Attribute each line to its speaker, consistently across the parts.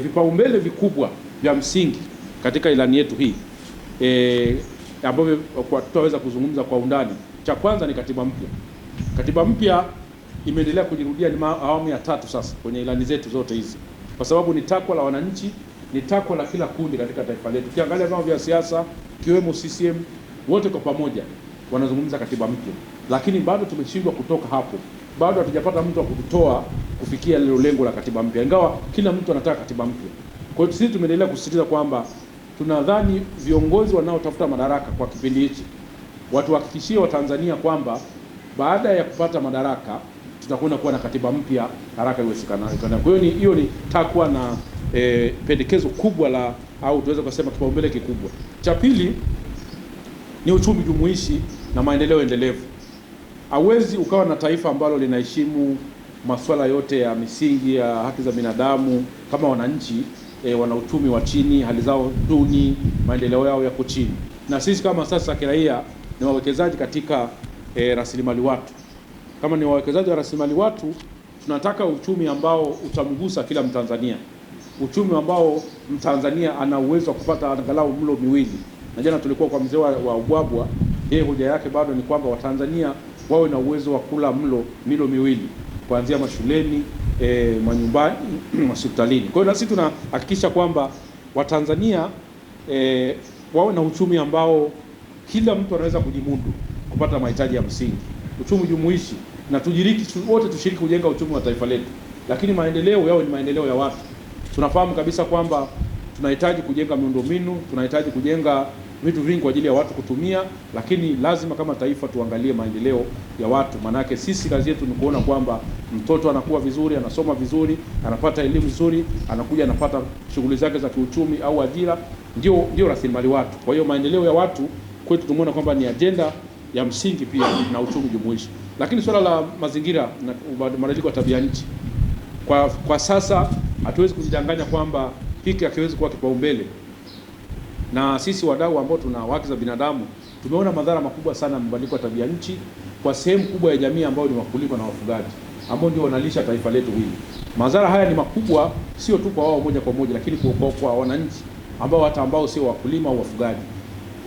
Speaker 1: vipaumbele vikubwa vya msingi katika ilani yetu hii ambavyo tutaweza kuzungumza kwa undani. Cha kwanza ni katiba mpya. Katiba mpya imeendelea kujirudia, ni awamu ya 3 sasa kwenye ilani zetu zote hizi, kwa sababu ni takwa la wananchi, ni takwa la kila kundi katika taifa letu. Ukiangalia vyama vya siasa kiwemo CCM, wote kwa pamoja wanazungumza katiba mpya, lakini bado tumeshindwa kutoka hapo. Bado hatujapata mtu wa kututoa kufikia lile lengo la katiba mpya, ingawa kila mtu anataka katiba mpya. Kwa hiyo sisi tumeendelea kusisitiza kwamba tunadhani viongozi wanaotafuta madaraka kwa kipindi hichi watuhakikishie Watanzania kwamba baada ya kupata madaraka tutakwenda kuwa na katiba mpya haraka iwezekanavyo. Kwa hiyo hiyo ni takwa na pendekezo kubwa la, au tuweza kusema kipaumbele kikubwa. Cha pili ni uchumi jumuishi na maendeleo endelevu. Hauwezi ukawa na taifa ambalo linaheshimu masuala yote ya misingi ya haki za binadamu kama wananchi wana uchumi wa chini, hali zao duni, maendeleo yao yako chini. Na sisi kama sasa kiraia ni wawekezaji katika rasilimali watu. Kama ni wawekezaji wa rasilimali watu, tunataka uchumi ambao utamgusa kila Mtanzania, uchumi ambao Mtanzania ana uwezo wa kupata angalau mlo miwili. Na jana tulikuwa kwa mzee wa Ubwabwa, yeye hoja yake bado ni kwamba Watanzania wawe na uwezo wa kula milo miwili kuanzia mashuleni, manyumbani, hospitalini. Kwa hiyo na sisi tunahakikisha kwamba Watanzania wawe na uchumi ambao kila mtu anaweza kujimudu kupata mahitaji ya msingi, uchumi jumuishi, na wote tushiriki kujenga uchumi wa taifa letu, lakini maendeleo yao ni maendeleo ya watu. Tunafahamu kabisa kwamba tunahitaji kujenga miundombinu, tunahitaji kujenga vitu vingi kwa ajili ya watu kutumia, lakini lazima kama taifa tuangalie maendeleo ya watu. Manake sisi kazi yetu ni kuona kwamba mtoto anakuwa vizuri, anasoma vizuri, anapata elimu nzuri, anakuja anapata shughuli zake za kiuchumi au ajira, ndio rasilimali watu. Kwa hiyo maendeleo ya watu kwetu tumeona kwamba ni ajenda ya msingi pia na uchumi jumuishi. Lakini swala la mazingira na mabadiliko ya tabia nchi, kwa sasa hatuwezi kujidanganya kwamba hiki hakiwezi kuwa kipaumbele. Na sisi wadau ambao tuna haki za binadamu tumeona madhara makubwa sana ya mabadiliko ya tabia nchi kwa sehemu kubwa ya jamii ambao ni wakulima na wafugaji ambao ndio wanalisha taifa letu hili. Madhara haya ni makubwa, sio tu kwa wao moja kwa moja, lakini kwa wananchi ambao sio wakulima au wafugaji.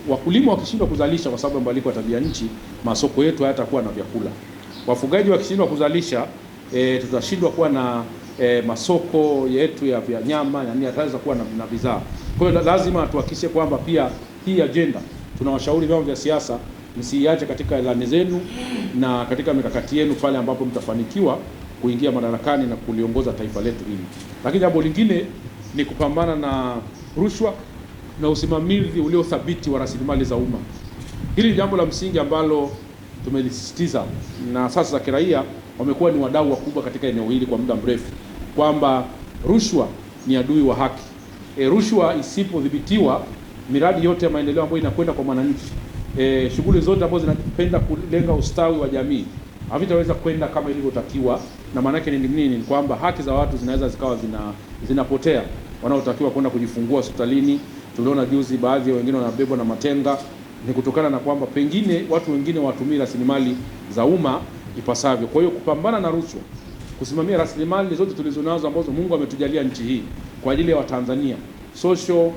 Speaker 1: Wakulima wakishindwa kuzalisha kwa sababu ya mabadiliko ya tabia nchi, masoko yetu hayatakuwa na vyakula. Wafugaji wakishindwa kuzalisha, tutashindwa kuwa na masoko yetu ya nyama, yani hataweza kuwa na bidhaa. Kwa hiyo lazima tuhakikishe kwamba pia hii agenda, tunawashauri vyama vya siasa msiiache katika ilani zenu na katika mikakati yenu pale ambapo mtafanikiwa kuingia madarakani na kuliongoza taifa letu hili. Lakini jambo lingine ni kupambana na rushwa na usimamizi uliothabiti wa rasilimali za umma. Hili ni jambo la msingi ambalo tumelisisitiza, na sasa za kiraia wamekuwa ni wadau wakubwa katika eneo hili kwa muda mrefu, kwamba rushwa ni adui wa haki. Rushwa isipodhibitiwa, miradi yote ya maendeleo ambayo inakwenda kwa mwananchi, shughuli zote ambazo zinapenda kulenga ustawi wa jamii havitaweza kwenda kama ilivyotakiwa. Na maana yake ni nini? Ni kwamba haki za watu zinaweza zikawa zinapotea. Wanaotakiwa kwenda kujifungua hospitalini, tuliona juzi baadhi ya wengine wanabebwa na matenga, ni kutokana na kwamba pengine watu wengine watumii rasilimali za umma ipasavyo. Kwa hiyo kupambana na rushwa, kusimamia rasilimali zote tulizonazo ambazo Mungu ametujalia nchi hii kwa ajili ya Watanzania, social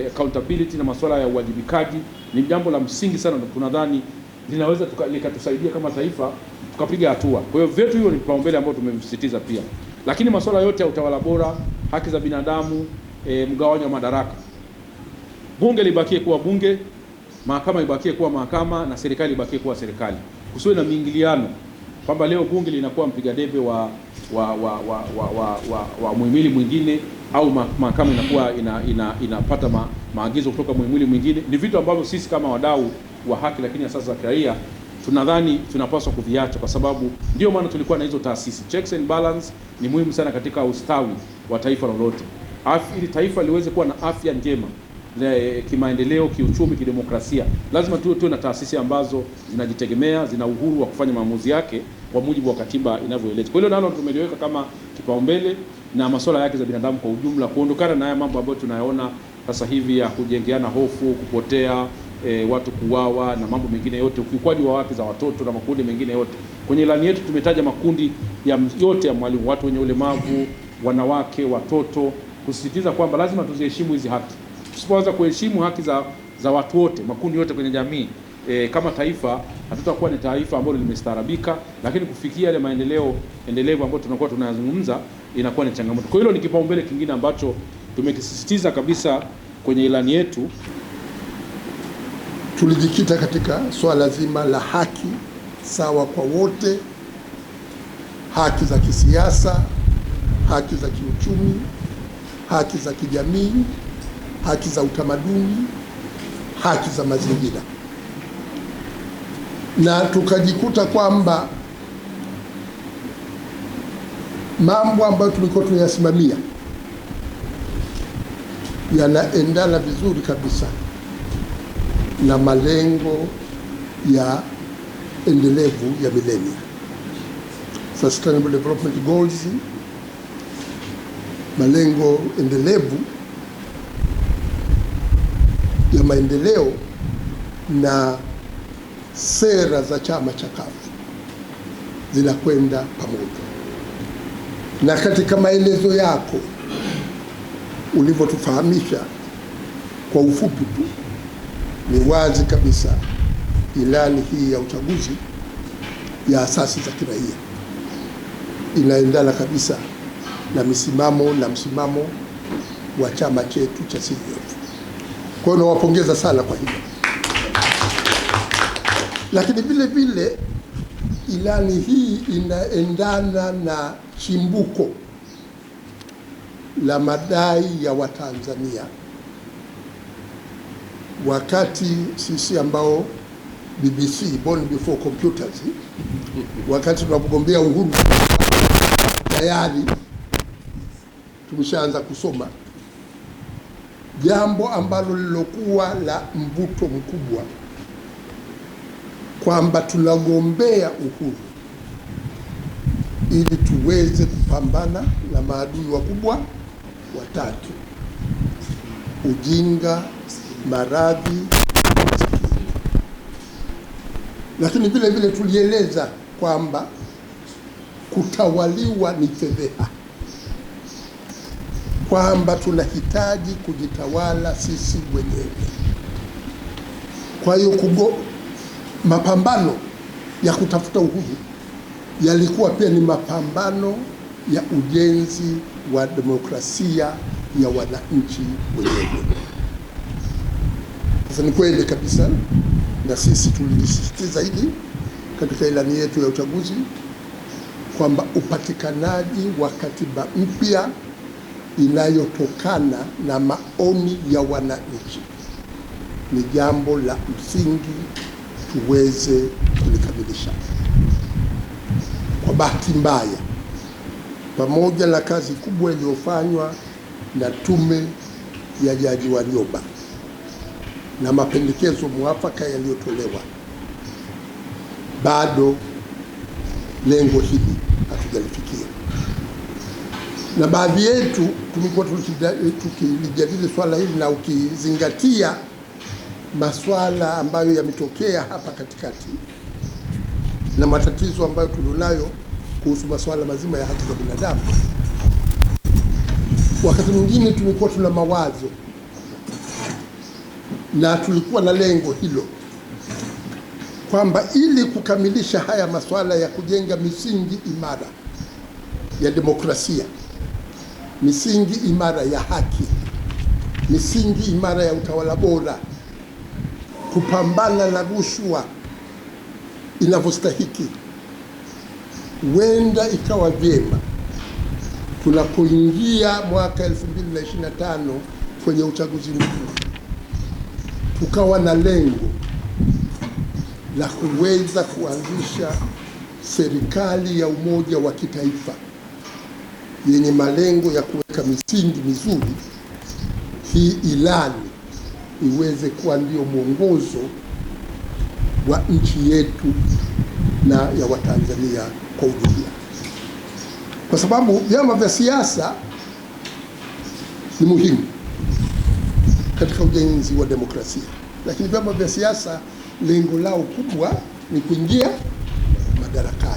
Speaker 1: accountability na masuala ya uwajibikaji ni jambo la msingi sana, na tunadhani linaweza likatusaidia kama taifa tukapiga hatua. Kwa hiyo vyetu hiyo ni kipaumbele ambao tumemsisitiza pia. Lakini masuala yote ya utawala bora, haki za binadamu, mgawanyo wa madaraka, bunge libakie kuwa bunge, mahakama ibakie kuwa mahakama, na serikali ibakie kuwa serikali. Kusiwe na miingiliano kwamba leo bunge linakuwa mpiga debe wa muhimili mwingine, au mahakama inakuwa inapata maagizo kutoka muhimili mwingine. Ni vitu ambavyo sisi kama wadau wa haki lakini sasa za kiraia tunadhani tunapaswa kuviacha, kwa sababu ndio maana tulikuwa na hizo taasisi. Checks and balance ni muhimu sana katika ustawi wa taifa lolote. Ili taifa liweze kuwa na afya njema kimaendeleo, kiuchumi, kidemokrasia, lazima tuwe na taasisi ambazo zinajitegemea, zina uhuru wa kufanya maamuzi yake kwa mujibu wa katiba inavyoeleza. Kwa hiyo nalo tumeliweka kama kipaumbele, na masuala yake za binadamu kwa ujumla, kuondokana na haya mambo ambayo tunayaona sasa hivi ya kujengeana hofu, kupotea, watu kuuawa na mambo mengine yote, ukiukwaji wa haki za watoto na makundi mengine yote. Kwenye ilani yetu tumetaja makundi yote ya Mwalimu: watu wenye ulemavu, wanawake, watoto, kusisitiza kwamba lazima tuziheshimu hizi haki. Tusipoweza kuheshimu haki za watu wote, makundi yote kwenye jamii, kama taifa hatutakuwa ni taifa ambalo limestaarabika, lakini kufikia yale maendeleo endelevu ambayo tunakuwa tunayazungumza inakuwa ni changamoto. Kwa hilo ni kipaumbele kingine ambacho tumekisisitiza kabisa kwenye ilani yetu.
Speaker 2: Tulijikita katika swala zima la haki sawa kwa wote, haki za kisiasa, haki za kiuchumi, haki za kijamii, haki za utamaduni, haki za mazingira, na tukajikuta kwamba mambo ambayo tulikuwa tunayasimamia yanaendana vizuri kabisa na malengo ya endelevu ya milenia, Sustainable Development Goals, malengo endelevu ya maendeleo na sera za chama cha CUF zinakwenda pamoja. Na katika maelezo yako ulivyotufahamisha kwa ufupi tu, ni wazi kabisa ilani hii ya uchaguzi ya asasi za kiraia inaendana kabisa na msimamo wa chama chetu cha CUF. Kwa hiyo nawapongeza sana kwa hilo. Lakini vile vile ilani hii inaendana na chimbuko la madai ya Watanzania wakati sisi ambao BBC, born before computers, wakati tunapogombea uhuru tayari tumeshaanza kusoma jambo ambalo lilokuwa la mvuto mkubwa, kwamba tunagombea uhuru ili tuweze kupambana na maadui wakubwa watatu: ujinga, maradhi, umaskini. Lakini vile vile tulieleza kwamba kutawaliwa ni fedheha, kwamba tunahitaji kujitawala sisi wenyewe. Kwa hiyo mapambano ya kutafuta uhuru yalikuwa pia ni mapambano ya ujenzi wa demokrasia ya wananchi wenyewe. Sasa ni kweli kabisa, na sisi tulisisitiza hili katika ilani yetu ya uchaguzi kwamba upatikanaji wa katiba mpya inayotokana na maoni ya wananchi ni jambo la msingi tuweze kulikamilisha. Kwa bahati mbaya, pamoja na kazi kubwa iliyofanywa na tume ya Jaji Warioba na mapendekezo mwafaka yaliyotolewa, bado lengo hili hatujalifikia. Na baadhi yetu tumekuwa tukilijadili swala hili, na ukizingatia maswala ambayo yametokea hapa katikati na matatizo ambayo tulionayo kuhusu maswala mazima ya haki za binadamu, wakati mwingine tumekuwa tuna mawazo na tulikuwa na lengo hilo kwamba ili kukamilisha haya maswala ya kujenga misingi imara ya demokrasia, misingi imara ya haki, misingi imara ya utawala bora, kupambana na rushwa inavyostahiki, huenda ikawa vyema tunapoingia mwaka 2025 kwenye uchaguzi mkuu tukawa na lengo la kuweza kuanzisha serikali ya umoja wa kitaifa yenye malengo ya kuweka misingi mizuri. Hii ilani iweze kuwa ndio mwongozo wa nchi yetu na ya Watanzania kwa ujumla, kwa sababu vyama vya siasa ni muhimu katika ujenzi wa demokrasia, lakini vyama vya siasa lengo lao kubwa ni kuingia madarakani.